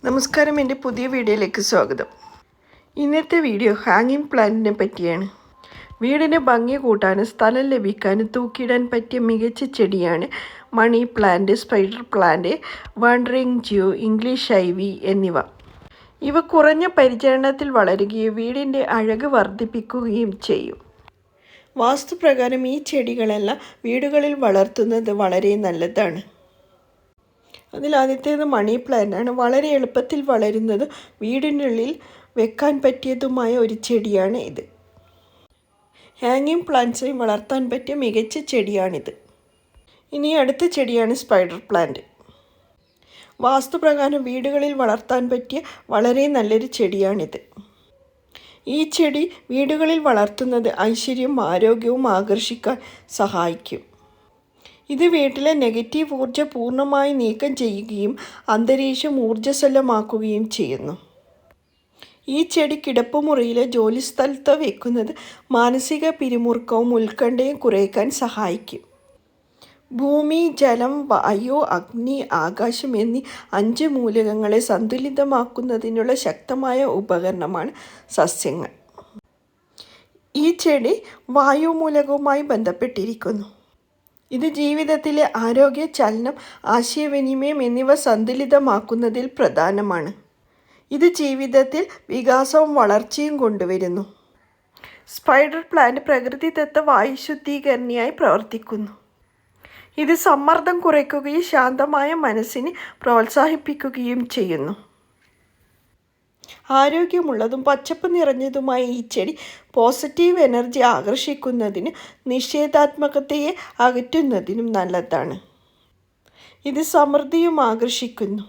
നമസ്കാരം, എൻ്റെ പുതിയ വീഡിയോയിലേക്ക് സ്വാഗതം. ഇന്നത്തെ വീഡിയോ ഹാങ്ങിങ് പ്ലാന്റിനെ പറ്റിയാണ്. വീടിന് ഭംഗി കൂട്ടാനും സ്ഥലം ലഭിക്കാനും തൂക്കിയിടാൻ പറ്റിയ മികച്ച ചെടിയാണ് money plant, spider plant, wandering jew, English ivy എന്നിവ. ഇവ കുറഞ്ഞ പരിചരണത്തിൽ വളരുകയും വീടിൻ്റെ അഴക് വർദ്ധിപ്പിക്കുകയും ചെയ്യും. വാസ്തുപ്രകാരം ഈ ചെടികളെല്ലാം വീടുകളിൽ വളർത്തുന്നത് വളരെ നല്ലതാണ്. അതിലാദ്യത്തേത് മണി പ്ലാന്റാണ്. വളരെ എളുപ്പത്തിൽ വളരുന്നതും വീടിനുള്ളിൽ വെക്കാൻ പറ്റിയതുമായ ഒരു ചെടിയാണ് ഇത്. ഹാങ്ങിങ് പ്ലാന്റ്സിനെ വളർത്താൻ പറ്റിയ മികച്ച ചെടിയാണിത്. ഇനി അടുത്ത ചെടിയാണ് സ്പൈഡർ പ്ലാന്റ്. വാസ്തുപ്രകാരം വീടുകളിൽ വളർത്താൻ പറ്റിയ വളരെ നല്ലൊരു ചെടിയാണിത്. ഈ ചെടി വീടുകളിൽ വളർത്തുന്നത് ഐശ്വര്യവും ആരോഗ്യവും ആകർഷിക്കാൻ സഹായിക്കും. ഇത് വീട്ടിലെ നെഗറ്റീവ് ഊർജ്ജം പൂർണ്ണമായി നീക്കം ചെയ്യുകയും അന്തരീക്ഷം ഊർജ്ജസ്വലമാക്കുകയും ചെയ്യുന്നു. ഈ ചെടി കിടപ്പുമുറിയിലെ ജോലിസ്ഥലത്ത് വയ്ക്കുന്നത് മാനസിക പിരിമുറുക്കവും ഉത്കണ്ഠയും കുറയ്ക്കാൻ സഹായിക്കും. ഭൂമി, ജലം, വായു, അഗ്നി, ആകാശം എന്നീ 5 മൂലകങ്ങളെ സന്തുലിതമാക്കുന്നതിനുള്ള ശക്തമായ ഉപകരണമാണ് സസ്യങ്ങൾ. ഈ ചെടി വായുമൂലകവുമായി ബന്ധപ്പെട്ടിരിക്കുന്നു. ഇത് ജീവിതത്തിലെ ആരോഗ്യ, ചലനം, ആശയവിനിമയം എന്നിവ സന്തുലിതമാക്കുന്നതിൽ പ്രധാനമാണ്. ഇത് ജീവിതത്തിൽ വികാസവും വളർച്ചയും കൊണ്ടുവരുന്നു. സ്പൈഡർ പ്ലാന്റ് പ്രകൃതിദത്ത വായുശുദ്ധീകരണിയായി പ്രവർത്തിക്കുന്നു. ഇത് സമ്മർദ്ദം കുറയ്ക്കുകയും ശാന്തമായ മനസ്സിനെ പ്രോത്സാഹിപ്പിക്കുകയും ചെയ്യുന്നു. ആരോഗ്യമുള്ളതും പച്ചപ്പ് നിറഞ്ഞതുമായ ഈ ചെടി പോസിറ്റീവ് എനർജി ആകർഷിക്കുന്നതിനും നിഷേധാത്മകതയെ അകറ്റുന്നതിനും നല്ലതാണ്. ഇത് സമൃദ്ധിയും ആകർഷിക്കുന്നു.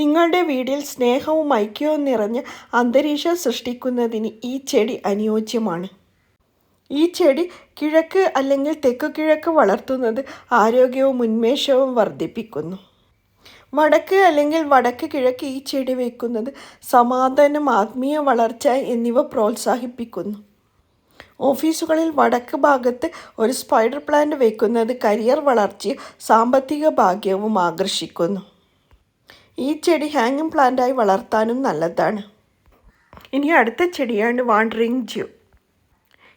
നിങ്ങളുടെ വീട്ടിൽ സ്നേഹവും ഐക്യവും നിറഞ്ഞ അന്തരീക്ഷം സൃഷ്ടിക്കുന്നതിന് ഈ ചെടി അനുയോജ്യമാണ്. ഈ ചെടി കിഴക്ക് അല്ലെങ്കിൽ തെക്കുകിഴക്ക് വളർത്തുന്നത് ആരോഗ്യവും ഉന്മേഷവും വർദ്ധിപ്പിക്കുന്നു. വടക്ക് അല്ലെങ്കിൽ വടക്ക് കിഴക്ക് ഈ ചെടി വയ്ക്കുന്നത് സമാധാനം, ആത്മീയ വളർച്ച എന്നിവ പ്രോത്സാഹിപ്പിക്കുന്നു. ഓഫീസുകളിൽ വടക്ക് ഭാഗത്ത് ഒരു സ്പൈഡർ പ്ലാന്റ് വയ്ക്കുന്നത് കരിയർ വളർച്ചയും സാമ്പത്തിക ഭാഗ്യവും ആകർഷിക്കുന്നു. ഈ ചെടി ഹാങ്ങിങ് പ്ലാന്റായി വളർത്താനും നല്ലതാണ്. ഇനി അടുത്ത ചെടിയാണ് വാണ്ടറിങ് ജ്യൂ.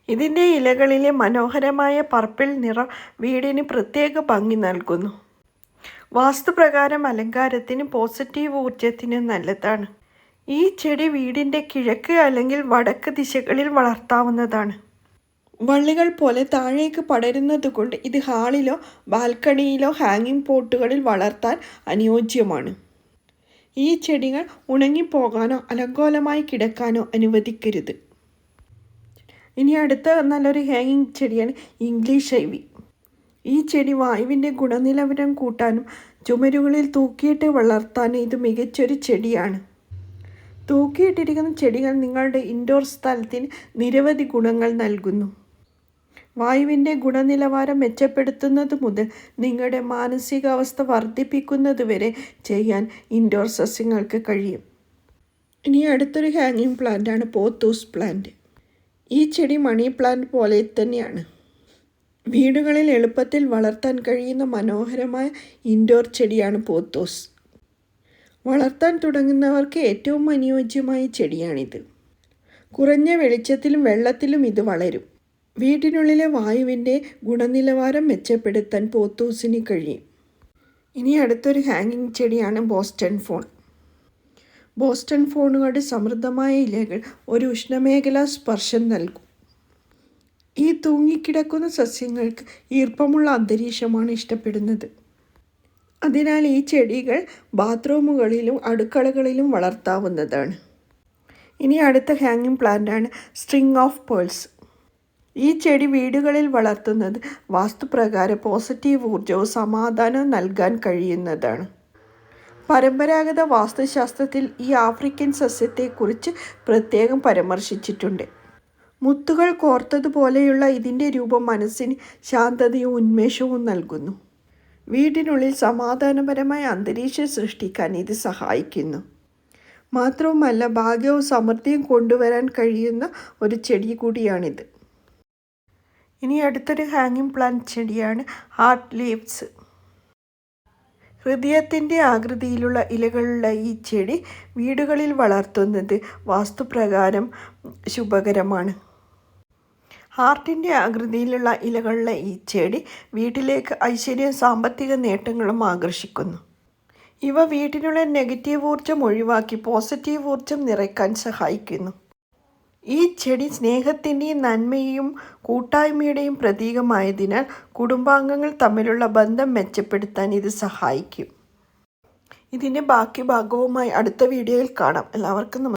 ഇതിൻ്റെ ഇലകളിലെ മനോഹരമായ പർപ്പിൾ നിറം വീടിന് പ്രത്യേക ഭംഗി നൽകുന്നു. വാസ്തുപ്രകാരം അലങ്കാരത്തിനും പോസിറ്റീവ് ഊർജത്തിനും നല്ലതാണ്. ഈ ചെടി വീടിൻ്റെ കിഴക്ക് അല്ലെങ്കിൽ വടക്ക് ദിശകളിൽ വളർത്താവുന്നതാണ്. വള്ളികൾ പോലെ താഴേക്ക് പടരുന്നതുകൊണ്ട് ഇത് ഹാളിലോ ബാൽക്കണിയിലോ ഹാങ്ങിങ് പോട്ടുകളിൽ വളർത്താൻ അനുയോജ്യമാണ്. ഈ ചെടികൾ ഉണങ്ങിപ്പോകാനോ അലങ്കോലമായി കിടക്കാനോ അനുവദിക്കരുത്. ഇനി അടുത്ത നല്ലൊരു ഹാങ്ങിങ് ചെടിയാണ് ഇംഗ്ലീഷ് ഐവി. ഈ ചെടി വായുവിൻ്റെ ഗുണനിലവാരം കൂട്ടാനും ചുമരുകളിൽ തൂക്കിയിട്ട് വളർത്താനും ഇത് മികച്ചൊരു ചെടിയാണ്. തൂക്കിയിട്ടിരിക്കുന്ന ചെടികൾ നിങ്ങളുടെ ഇൻഡോർ സ്ഥലത്തിന് നിരവധി ഗുണങ്ങൾ നൽകുന്നു. വായുവിൻ്റെ ഗുണനിലവാരം മെച്ചപ്പെടുത്തുന്നത് മുതൽ നിങ്ങളുടെ മാനസികാവസ്ഥ വർദ്ധിപ്പിക്കുന്നത് വരെ ചെയ്യാൻ ഇൻഡോർ സസ്യങ്ങൾക്ക് കഴിയും. ഇനി അടുത്തൊരു ഹാങ്ങിങ് പ്ലാന്റാണ് പോത്തൂസ് പ്ലാന്റ്. ഈ ചെടി മണി പ്ലാന്റ് പോലെ തന്നെയാണ്. വീടുകളിൽ എളുപ്പത്തിൽ വളർത്താൻ കഴിയുന്ന മനോഹരമായ ഇൻഡോർ ചെടിയാണ് പോത്തോസ്. വളർത്താൻ തുടങ്ങുന്നവർക്ക് ഏറ്റവും അനുയോജ്യമായ ചെടിയാണിത്. കുറഞ്ഞ വെളിച്ചത്തിലും വെള്ളത്തിലും ഇത് വളരും. വീടിനുള്ളിലെ വായുവിൻ്റെ ഗുണനിലവാരം മെച്ചപ്പെടുത്താൻ പോത്തോസിന് കഴിയും. ഇനി അടുത്തൊരു ഹാങ്ങിങ് ചെടിയാണ് ബോസ്റ്റൺ ഫോൺ. ബോസ്റ്റൺ ഫോണുകളുടെ സമൃദ്ധമായ ഇലകൾ ഒരു ഉഷ്ണമേഖലാ സ്പർശം നൽകും. ഈ തൂങ്ങിക്കിടക്കുന്ന സസ്യങ്ങൾക്ക് ഈർപ്പമുള്ള അന്തരീക്ഷമാണ് ഇഷ്ടപ്പെടുന്നത്. അതിനാൽ ഈ ചെടികൾ ബാത്റൂമുകളിലും അടുക്കളകളിലും വളർത്താവുന്നതാണ്. ഇനി അടുത്ത ഹാങ്ങിങ് പ്ലാന്റാണ് സ്ട്രിങ് ഓഫ് പേൾസ്. ഈ ചെടി വീടുകളിൽ വളർത്തുന്നത് വാസ്തുപ്രകാരം പോസിറ്റീവ് ഊർജ്ജവും സമാധാനവും നൽകാൻ കഴിയുന്നതാണ്. പരമ്പരാഗത വാസ്തുശാസ്ത്രത്തിൽ ഈ ആഫ്രിക്കൻ സസ്യത്തെക്കുറിച്ച് പ്രത്യേകം പരാമർശിച്ചിട്ടുണ്ട്. മുത്തുകൾ കോർത്തതുപോലെയുള്ള ഇതിൻ്റെ രൂപം മനസ്സിന് ശാന്തതയും ഉന്മേഷവും നൽകുന്നു. വീടിനുള്ളിൽ സമാധാനപരമായ അന്തരീക്ഷം സൃഷ്ടിക്കാൻ ഇത് സഹായിക്കുന്നു. മാത്രവുമല്ല ഭാഗ്യവും സമൃദ്ധിയും കൊണ്ടുവരാൻ കഴിയുന്ന ഒരു ചെടി കൂടിയാണിത്. ഇനി അടുത്തൊരു ഹാങ്ങിങ് പ്ലാന്റ് ചെടിയാണ് ഹാർട്ട് ലീവ്സ്. ഹൃദയത്തിൻ്റെ ആകൃതിയിലുള്ള ഇലകളുള്ള ഈ ചെടി വീടുകളിൽ വളർത്തുന്നത് വാസ്തുപ്രകാരം ശുഭകരമാണ്. ഹാർട്ടിൻ്റെ ആകൃതിയിലുള്ള ഇലകളുള്ള ഈ ചെടി വീട്ടിലേക്ക് ഐശ്വര്യവും സാമ്പത്തിക നേട്ടങ്ങളും ആകർഷിക്കുന്നു. ഇവ വീട്ടിലുള്ള നെഗറ്റീവ് ഊർജം ഒഴിവാക്കി പോസിറ്റീവ് ഊർജം നിറയ്ക്കാൻ സഹായിക്കുന്നു. ഈ ചെടി സ്നേഹത്തിൻ്റെയും നന്മയും കൂട്ടായ്മയുടെയും പ്രതീകമായതിനാൽ കുടുംബാംഗങ്ങൾ തമ്മിലുള്ള ബന്ധം മെച്ചപ്പെടുത്താൻ ഇത് സഹായിക്കും. ഇതിൻ്റെ ബാക്കി ഭാഗവുമായി അടുത്ത വീഡിയോയിൽ കാണാം. എല്ലാവർക്കും